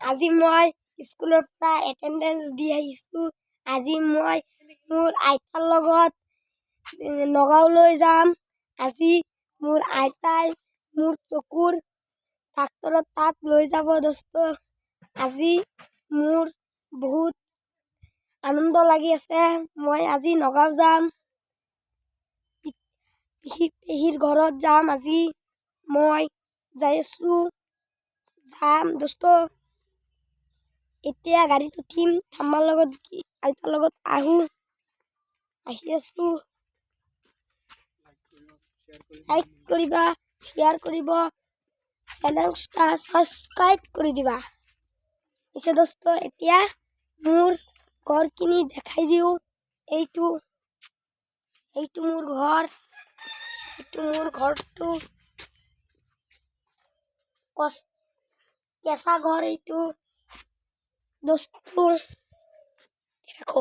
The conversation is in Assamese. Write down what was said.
আজি মই স্কুলৰ পৰা এটেণ্ডেঞ্চ দি আহিছোঁ। আজি মই মোৰ আইতাৰ লগত নগাঁওলৈ যাম। আজি মোৰ আইতাই মোৰ চকুৰ ডাক্তৰৰ তাত লৈ যাব দোস্ত। আজি মোৰ বহুত আনন্দ লাগি আছে। মই আজি নগাঁও যাম, পেহীৰ ঘৰত যাম। আজি মই যাই আছোঁ, যাম দোস্ত। এতিয়া গাড়ীত উঠিম, ঠাম্মাৰ লগত আইতাৰ লগত আহি আছোঁ। লাইক কৰিবা, শ্বেয়াৰ কৰিব, চেনেলটা ছাবস্ক্ৰাইব কৰি দিবা। পিছে দোস্ত এতিয়া মোৰ ঘৰখিনি দেখাই দিওঁ। এইটো মোৰ ঘৰ, মোৰ ঘৰটো কেঁচা ঘৰ। এইটো দোস্ত দেখো।